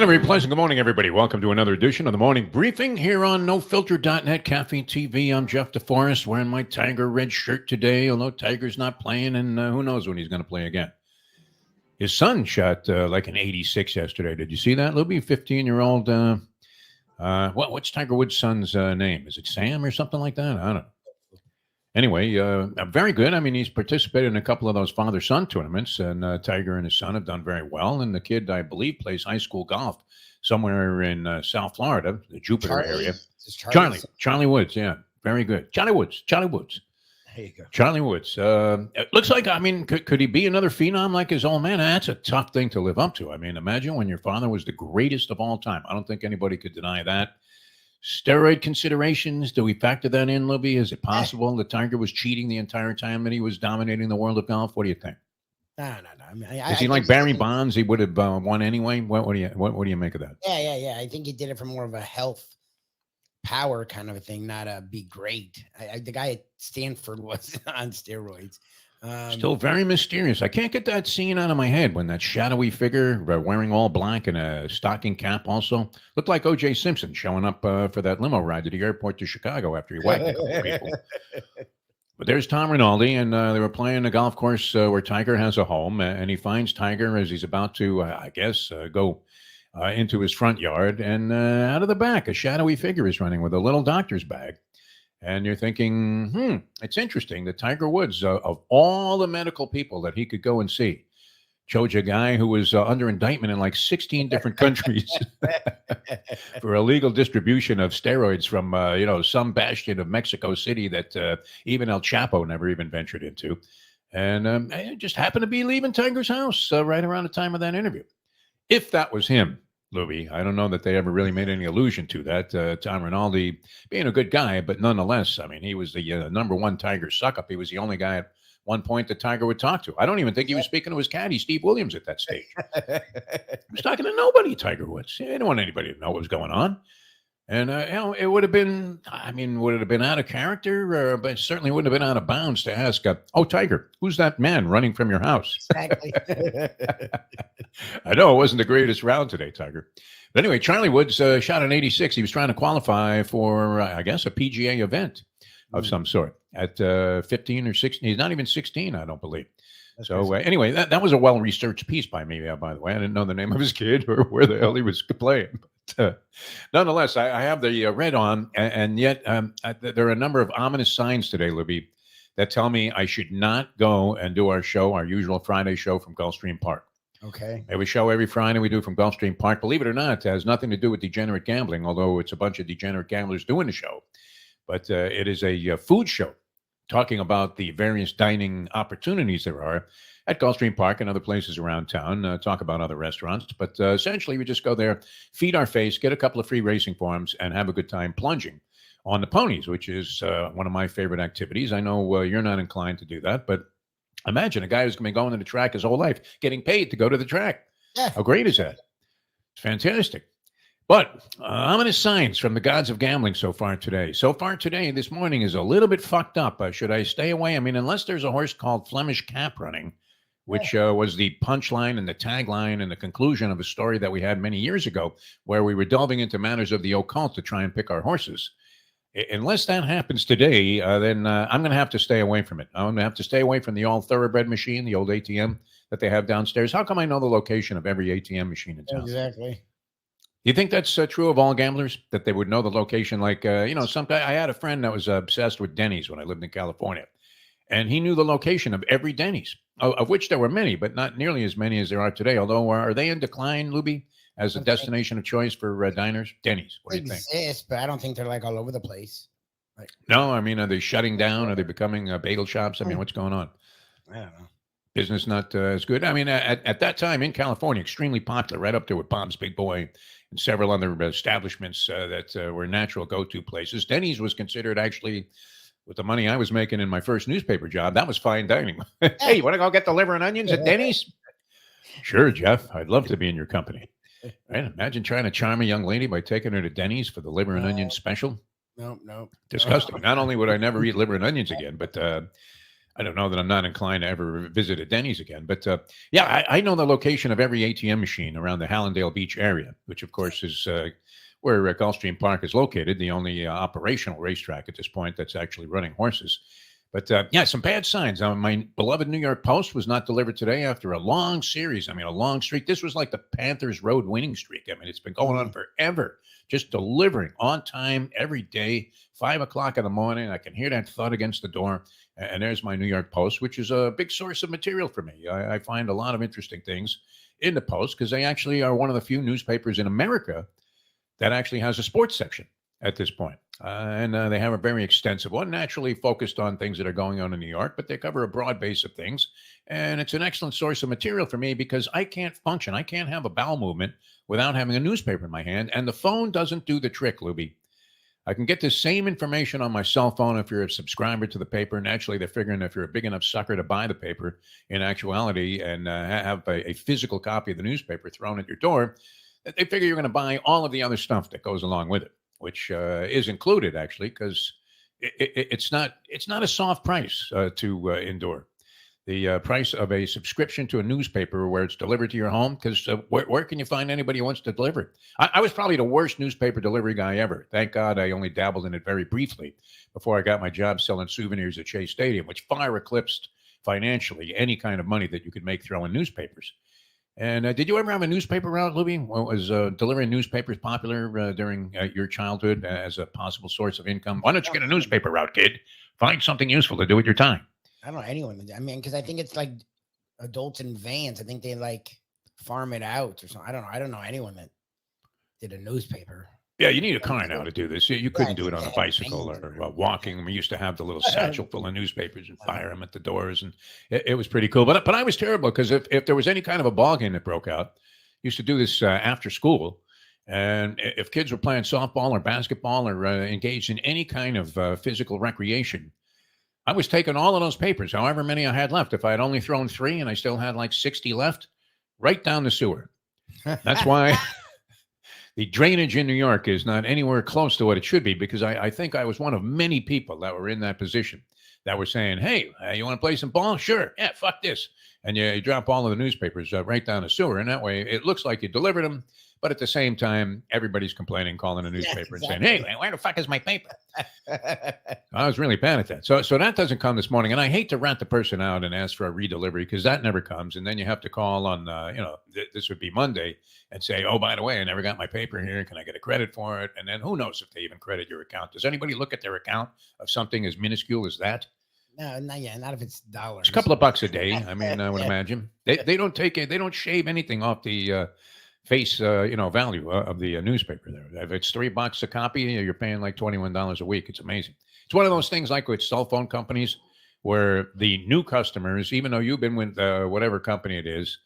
And a very pleasant good morning, everybody. Welcome to another edition of the Morning Briefing here on NoFilter.net Caffeine TV. I'm Jeff DeForest, wearing my Tiger red shirt today, although Tiger's not playing, and who knows when he's going to play again. His son shot like an 86 yesterday. Did you see that, Lubie? 15-year-old. What's Tiger Woods' son's name? Is it Sam or something like that? I don't know. Anyway, very good. I mean, he's participated in a couple of those father-son tournaments, and Tiger and his son have done very well. And the kid, I believe, plays high school golf somewhere in South Florida, the Jupiter area. Charlie Woods, yeah. Very good. Charlie Woods. There you go. Charlie Woods. It looks like, I mean, could he be another phenom like his old man? That's a tough thing to live up to. I mean, imagine when your father was the greatest of all time. I don't think anybody could deny that. Steroid considerations, do we factor that in, Lubie? Is it possible that Tiger was cheating the entire time that he was dominating the world of golf? What do you think? No. I mean, is he like Barry Bonds? He would have won anyway. What do you make of that? Yeah. I think he did it for more of a health power kind of a thing, not a be great. The guy at Stanford was on steroids. Still very mysterious. I can't get that scene out of my head when that shadowy figure wearing all black and a stocking cap also looked like O.J. Simpson showing up for that limo ride to the airport to Chicago after he whacked a couple of people. But there's Tom Rinaldi, and they were playing a golf course where Tiger has a home, and he finds Tiger as he's about to, go into his front yard, and out of the back, a shadowy figure is running with a little doctor's bag. And you're thinking, it's interesting that Tiger Woods, of all the medical people that he could go and see, chose a guy who was under indictment in like 16 different countries for illegal distribution of steroids from, some bastion of Mexico City that even El Chapo never even ventured into. And it just happened to be leaving Tiger's house right around the time of that interview. If that was him, Lubie, I don't know that they ever really made any allusion to that. Tom Rinaldi being a good guy, but nonetheless, I mean, he was the number one Tiger suck-up. He was the only guy at one point that Tiger would talk to. I don't even think he was speaking to his caddy, Steve Williams, at that stage. He was talking to nobody, Tiger Woods. He didn't want anybody to know what was going on. And, it would have been, would it have been out of character? But it certainly wouldn't have been out of bounds to ask, Tiger, who's that man running from your house? Exactly. I know it wasn't the greatest round today, Tiger. But anyway, Charlie Woods shot an 86. He was trying to qualify for, a PGA event of some sort at 15 or 16. He's not even 16, I don't believe. So anyway, that was a well-researched piece by me, by the way. I didn't know the name of his kid or where the hell he was playing. But nonetheless, I have the red on, and yet there are a number of ominous signs today, Libby, that tell me I should not go and do our usual Friday show from Gulfstream Park. Okay. We have a show every Friday we do from Gulfstream Park. Believe it or not, it has nothing to do with degenerate gambling, although it's a bunch of degenerate gamblers doing the show. But it is a food show talking about the various dining opportunities there are at Gulfstream Park and other places around town, talk about other restaurants. But essentially, we just go there, feed our face, get a couple of free racing forms, and have a good time plunging on the ponies, which is one of my favorite activities. I know you're not inclined to do that, but imagine a guy who's going to be going to the track his whole life, getting paid to go to the track. Yeah. How great is that? It's fantastic. But ominous signs from the gods of gambling so far today. This morning is a little bit fucked up. Should I stay away? I mean, unless there's a horse called Flemish Cap running, which was the punchline and the tagline and the conclusion of a story that we had many years ago where we were delving into matters of the occult to try and pick our horses. Unless that happens today, then I'm going to have to stay away from it. I'm going to have to stay away from the all thoroughbred machine, the old ATM that they have downstairs. How come I know the location of every ATM machine in town? Exactly. You think that's true of all gamblers, that they would know the location? Like, some guy, I had a friend that was obsessed with Denny's when I lived in California, and he knew the location of every Denny's, of which there were many, but not nearly as many as there are today. Although, are they in decline, Lubie, as a destination of choice for diners? Denny's, what do you think? They exist, but I don't think they're like all over the place. No, I mean, are they shutting down? Are they becoming bagel shops? I mean, what's going on? I don't know. Business not as good. I mean, at that time in California, extremely popular, right up there with Bob's Big Boy and several other establishments that were natural go-to places. Denny's was considered, actually, with the money I was making in my first newspaper job, that was fine dining. Hey, you want to go get the liver and onions at Denny's? Sure, Jeff. I'd love to be in your company. Right? Imagine trying to charm a young lady by taking her to Denny's for the liver and onions special. No. Disgusting. Not only would I never eat liver and onions again, but I don't know that I'm not inclined to ever visit a Denny's again, but yeah, I know the location of every ATM machine around the Hallandale Beach area, which of course is where Gulfstream Park is located, the only operational racetrack at this point that's actually running horses. But yeah, some bad signs. My beloved New York Post was not delivered today after a long series. I mean, a long streak. This was like the Panthers' road winning streak. I mean, it's been going on forever, just delivering on time every day, 5 o'clock in the morning. I can hear that thud against the door. And there's my New York Post, which is a big source of material for me. I find a lot of interesting things in the Post because they actually are one of the few newspapers in America that actually has a sports section at this point. And they have a very extensive one, naturally focused on things that are going on in New York, but they cover a broad base of things. And it's an excellent source of material for me because I can't function. I can't have a bowel movement without having a newspaper in my hand. And the phone doesn't do the trick, Lubie. I can get the same information on my cell phone if you're a subscriber to the paper. And actually, they're figuring if you're a big enough sucker to buy the paper in actuality and have a physical copy of the newspaper thrown at your door, they figure you're going to buy all of the other stuff that goes along with it, which is included actually, because it's not a soft price to endure. The price of a subscription to a newspaper where it's delivered to your home, because where can you find anybody who wants to deliver it? I was probably the worst newspaper delivery guy ever. Thank God I only dabbled in it very briefly before I got my job selling souvenirs at Shea Stadium, which far eclipsed financially any kind of money that you could make throwing newspapers. And did you ever have a newspaper route, Lubie? Was delivering newspapers popular during your childhood as a possible source of income? Why don't you get a newspaper route, kid? Find something useful to do with your time. I don't know anyone. I mean, because I think it's like adults in vans. I think they like farm it out or something. I don't know anyone that did a newspaper. Yeah, you need a car now to do this. You couldn't do it on a bicycle or walking. We used to have the little satchel full of newspapers and fire them at the doors, and it was pretty cool. But I was terrible because if there was any kind of a ball game that broke out, used to do this after school, and if kids were playing softball or basketball or engaged in any kind of physical recreation, I was taking all of those papers, however many I had left. If I had only thrown 3 and I still had like 60 left, right down the sewer. That's why the drainage in New York is not anywhere close to what it should be, because I think I was one of many people that were in that position that were saying, hey, you want to play some ball? Sure. Yeah, fuck this. And you drop all of the newspapers right down the sewer. And that way it looks like you delivered them. But at the same time, everybody's complaining, calling a newspaper and saying, hey, where the fuck is my paper? I was really bad at that. So that doesn't come this morning. And I hate to rat the person out and ask for a redelivery because that never comes. And then you have to call on, this would be Monday and say, oh, by the way, I never got my paper here. Can I get a credit for it? And then who knows if they even credit your account. Does anybody look at their account of something as minuscule as that? No, not yet. Not if it's dollars. It's a couple of bucks a day. I mean, I would imagine. They don't take it. They don't shave anything off the face value of the newspaper there. If it's $3 a copy, you're paying like $21 a week. It's amazing. It's one of those things like with cell phone companies where the new customers, even though you've been with whatever company it is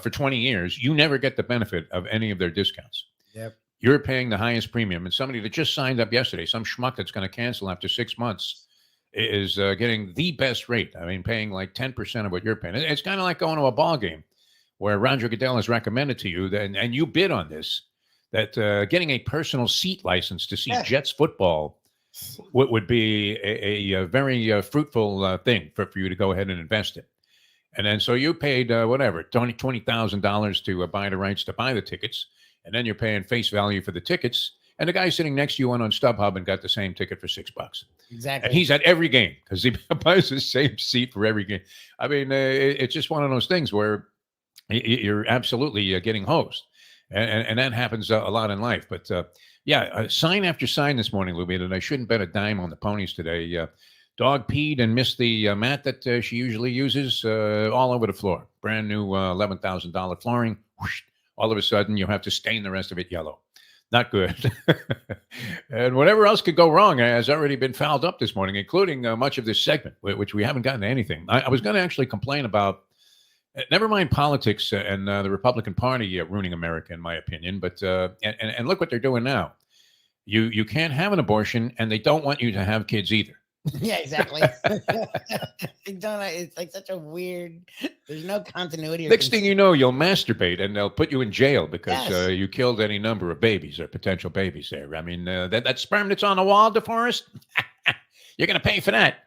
for 20 years, you never get the benefit of any of their discounts. Yep. You're paying the highest premium, and somebody that just signed up yesterday, some schmuck that's going to cancel after 6 months, is getting the best rate. I mean, paying like 10% of what you're paying. It's kind of like going to a ball game where Roger Goodell has recommended to you, that, and you bid on this, that getting a personal seat license to see Jets football would be a very fruitful thing for you to go ahead and invest in. And then so you paid $20,000 to buy the rights to buy the tickets, and then you're paying face value for the tickets. And the guy sitting next to you went on StubHub and got the same ticket for $6. Exactly. And he's at every game because he buys the same seat for every game. I mean, it's just one of those things where you're absolutely getting hosed. And that happens a lot in life. But sign after sign this morning, Lubie, that I shouldn't bet a dime on the ponies today. Dog peed and missed the mat that she usually uses all over the floor. Brand new $11,000 flooring. Whoosh, all of a sudden, you have to stain the rest of it yellow. Not good. And whatever else could go wrong has already been fouled up this morning, including much of this segment, which we haven't gotten to anything. I was going to actually complain about, never mind politics and the Republican Party ruining America, in my opinion, but and look what they're doing now. You can't have an abortion, and they don't want you to have kids either. Yeah, exactly. It's like such a weird, there's no continuity. Next thing you know, you'll masturbate and they'll put you in jail because you killed any number of babies or potential babies there. I mean, that sperm that's on the wall, DeForest, you're going to pay for that.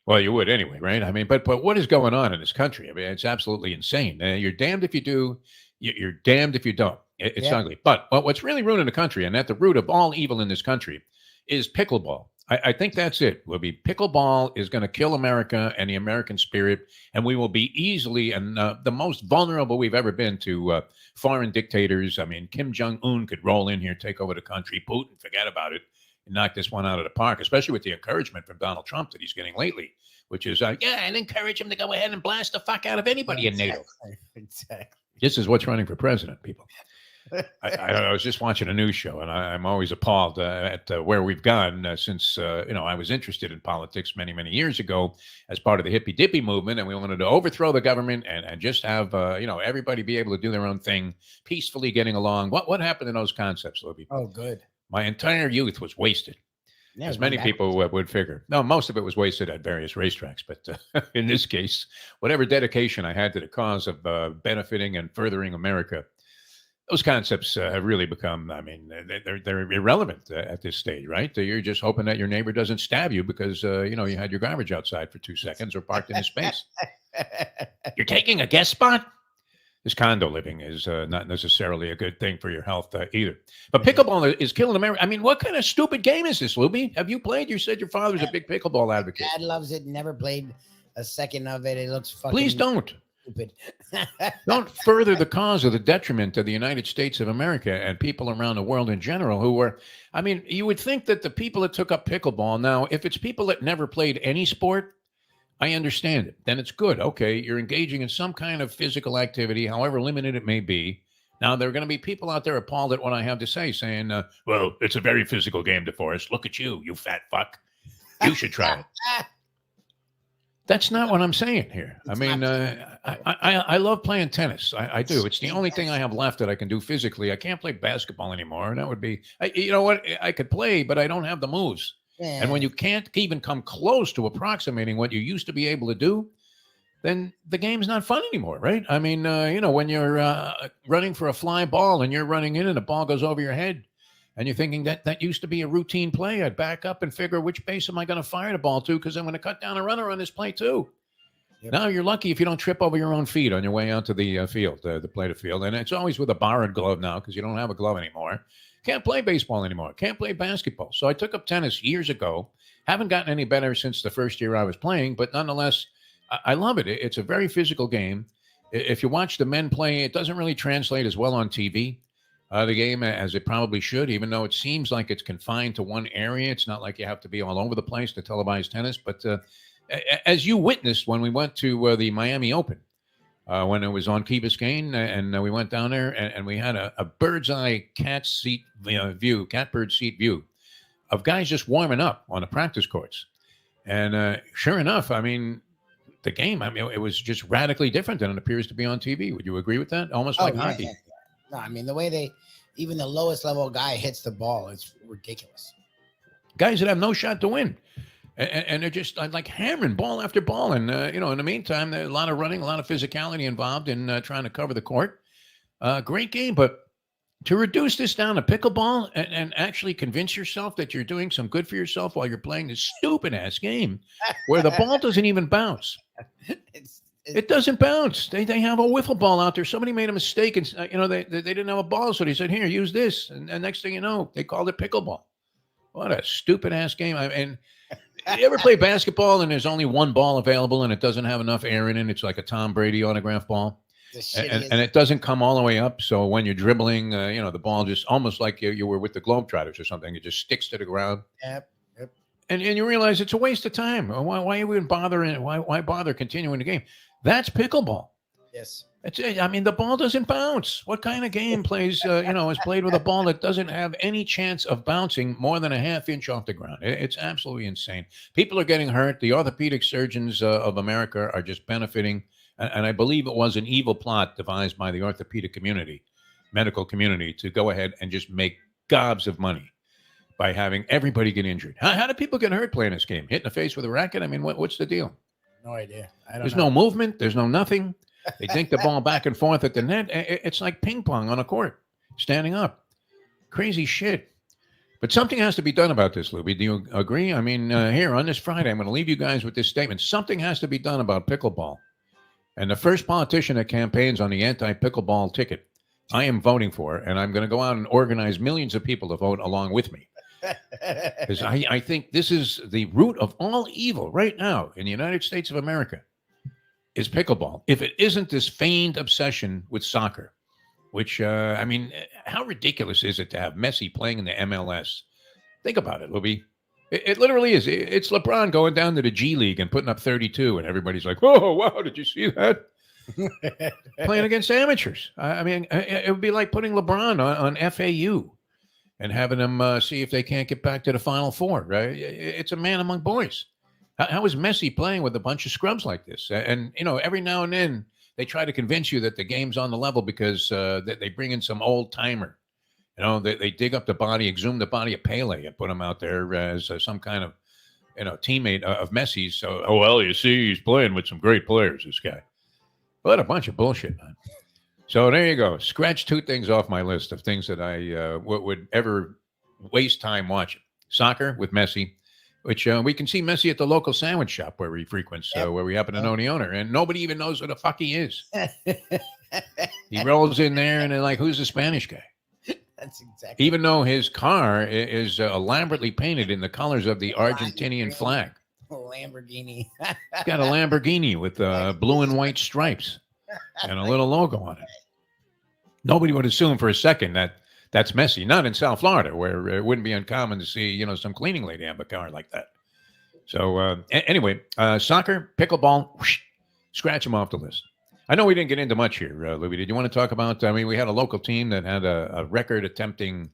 Well, you would anyway, right? I mean, but what is going on in this country? I mean, it's absolutely insane. You're damned if you do, you're damned if you don't. It's Yeah. ugly. But what's really ruining the country, and at the root of all evil in this country, is pickleball. I think that's it. Will be pickleball is going to kill America and the American spirit, and we will be easily and the most vulnerable we've ever been to foreign dictators. I mean, Kim Jong Un could roll in here, take over the country. Putin, forget about it, and knock this one out of the park. Especially with the encouragement from Donald Trump that he's getting lately, which is yeah, and encourage him to go ahead and blast the fuck out of anybody in NATO. Exactly. This is what's running for president, people. I was just watching a news show, and I'm always appalled at where we've gone since I was interested in politics many years ago as part of the hippy dippy movement, and we wanted to overthrow the government and just have everybody be able to do their own thing, peacefully getting along. What happened in those concepts, Lubie? Oh, good. My entire youth was wasted, Yeah, as many people would figure. No, most of it was wasted at various racetracks, but in this case, whatever dedication I had to the cause of benefiting and furthering America. Those concepts have really become, I mean, they're irrelevant at this stage, right? You're just hoping that your neighbor doesn't stab you because, you had your garbage outside for 2 seconds or parked in his space. You're taking a guest spot? This condo living is not necessarily a good thing for your health either. But pickleball is killing America. I mean, what kind of stupid game is this, Lubie? Have you played? You said your father's a big pickleball advocate. Dad loves it. Never played a second of it. It looks fucking Please don't. stupid. Don't further the cause of the detriment to the United States of America and people around the world in general who were, I mean, you would think that the people that took up pickleball now, if it's people that never played any sport, I understand it. Then it's good. Okay, you're engaging in some kind of physical activity, however limited it may be. Now, there are going to be people out there appalled at what I have to say, saying, well, it's a very physical game, DeForest. Look at you, you fat fuck. You should try it. That's not what I'm saying here. I mean, I love playing tennis. I do. It's the only thing I have left that I can do physically. I can't play basketball anymore. And that would be, you know what? I could play, but I don't have the moves. Yeah. And when you can't even come close to approximating what you used to be able to do, then the game's not fun anymore, right? I mean, when you're running for a fly ball and you're running in and the ball goes over your head, and you're thinking that used to be a routine play. I'd back up and figure which base am I going to fire the ball to because I'm going to cut down a runner on this play too. Yep. Now you're lucky if you don't trip over your own feet on your way out to the field, the play to field. And it's always with a borrowed glove now because you don't have a glove anymore. Can't play baseball anymore. Can't play basketball. So I took up tennis years ago. Haven't gotten any better since the first year I was playing, but nonetheless, I love it. It's a very physical game. If you watch the men play, it doesn't really translate as well on TV. The game as it probably should, even though it seems like it's confined to one area. It's not like you have to be all over the place to televise tennis. But as you witnessed when we went to the Miami Open, when it was on Key Biscayne, and we went down there and we had a bird's eye catbird seat view of guys just warming up on the practice courts. And sure enough, I mean, the game, I mean, it was just radically different than it appears to be on TV. Would you agree with that? Almost like hockey. No, I mean, the way even the lowest level guy hits the ball, it's ridiculous. Guys that have no shot to win. And they're just like hammering ball after ball. And, in the meantime, there's a lot of running, a lot of physicality involved in trying to cover the court. Great game. But to reduce this down to pickleball and actually convince yourself that you're doing some good for yourself while you're playing this stupid-ass game where the ball doesn't even bounce. It doesn't bounce. They have a wiffle ball out there. Somebody made a mistake, and they didn't have a ball, so they said, "Here, use this." And next thing you know, they called it pickleball. What a stupid ass game! And you ever play basketball and there's only one ball available and it doesn't have enough air in it? It's like a Tom Brady autograph ball, and it doesn't come all the way up. So when you're dribbling, the ball just almost like you were with the Globetrotters or something. It just sticks to the ground. Yep. And you realize it's a waste of time. Why even bother? Why bother continuing the game? That's pickleball. Yes. I mean, the ball doesn't bounce. What kind of game plays, is played with a ball that doesn't have any chance of bouncing more than a half inch off the ground? It's absolutely insane. People are getting hurt. The orthopedic surgeons of America are just benefiting. And I believe it was an evil plot devised by the orthopedic community, medical community, to go ahead and just make gobs of money by having everybody get injured. How do people get hurt playing this game? Hit in the face with a racket? I mean, what's the deal? No idea. There's no movement. There's no nothing. They dink the ball back and forth at the net. It's like ping pong on a court, standing up. Crazy shit. But something has to be done about this, Lubie. Do you agree? I mean, here on this Friday, I'm going to leave you guys with this statement. Something has to be done about pickleball. And the first politician that campaigns on the anti-pickleball ticket, I am voting for, and I'm going to go out and organize millions of people to vote along with me. Because I think this is the root of all evil right now in the United States of America is pickleball. If it isn't this feigned obsession with soccer, which, I mean, how ridiculous is it to have Messi playing in the MLS? Think about it, Lubie. It literally is. It's LeBron going down to the G League and putting up 32, and everybody's like, oh, wow, did you see that? Playing against amateurs. I mean, it would be like putting LeBron on FAU and having them see if they can't get back to the Final Four. Right? It's a man among boys. How is Messi playing with a bunch of scrubs like this? And, you know, every now and then they try to convince you that the game's on the level because they bring in some old timer. You know, they dig up the body, exhume the body of Pele and put him out there as some kind of, you know, teammate of Messi's. So, oh, well, you see, he's playing with some great players, this guy. What a bunch of bullshit, man. So there you go. Scratch two things off my list of things that I would ever waste time watching. Soccer with Messi, which we can see Messi at the local sandwich shop where he frequents, where we happen to know the owner, and nobody even knows who the fuck he is. He rolls in there, and they're like, who's the Spanish guy? That's exactly. Even though his car is elaborately painted in the colors of the Argentinian flag. Lamborghini. He's got a Lamborghini with blue and white stripes and a little logo on it. Nobody would assume for a second that that's Messi. Not in South Florida, where it wouldn't be uncommon to see, you know, some cleaning lady have a car like that. So anyway, soccer, pickleball, whoosh, scratch them off the list. I know we didn't get into much here, Lubie. Did you want to talk about? I mean, we had a local team that had a record-attempting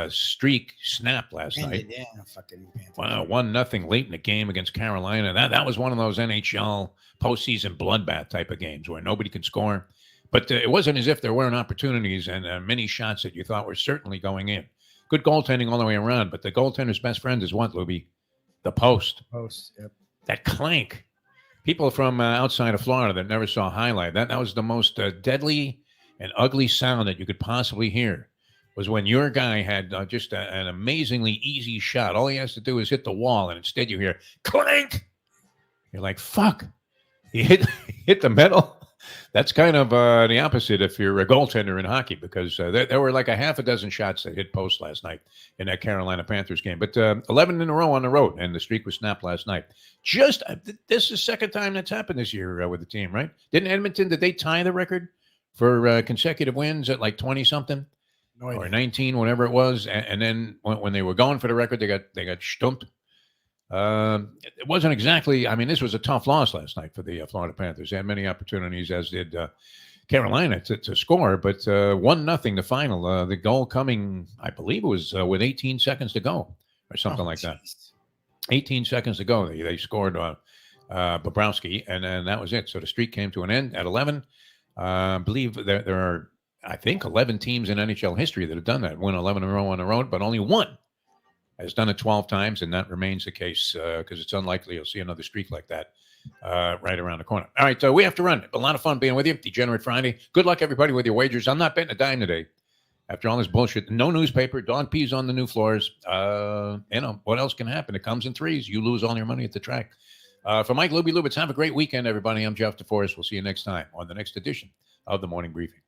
streak snap last night. Yeah, fucking Wow, 1-0 late in the game against Carolina. That was one of those NHL postseason bloodbath type of games where nobody can score. But it wasn't as if there weren't opportunities and many shots that you thought were certainly going in. Good goaltending all the way around. But the goaltender's best friend is what, Lubie? The post. Yep. That clank. People from outside of Florida that never saw a highlight, that was the most deadly and ugly sound that you could possibly hear, was when your guy had just an amazingly easy shot. All he has to do is hit the wall, and instead you hear clank. You're like, fuck. He hit the metal. That's kind of the opposite if you're a goaltender in hockey, because there were like a half a dozen shots that hit post last night in that Carolina Panthers game. But 11 in a row on the road, and the streak was snapped last night. This is the second time that's happened this year with the team, right? Did they tie the record for consecutive wins at like 20-something? No idea. Or 19, whatever it was. And then when they were going for the record, they got stumped. It wasn't exactly, I mean, this was a tough loss last night for the Florida Panthers. They had many opportunities, as did Carolina, to score, but 1-0 the final. The goal coming, I believe it was with 18 seconds to go or something like that. 18 seconds to go. They scored Bobrovsky, and then that was it. So the streak came to an end at 11. I believe there are, I think, 11 teams in NHL history that have done that, win 11 in a row on the road, but only one has done it 12 times, and that remains the case because it's unlikely you'll see another streak like that right around the corner. All right, so we have to run. A lot of fun being with you. Degenerate Friday. Good luck, everybody, with your wagers. I'm not betting a dime today. After all this bullshit, no newspaper, dog peas on the new floors. You know, what else can happen? It comes in threes. You lose all your money at the track. For Mike Lubie Lubitz, have a great weekend, everybody. I'm Jeff DeForest. We'll see you next time on the next edition of the Morning Briefing.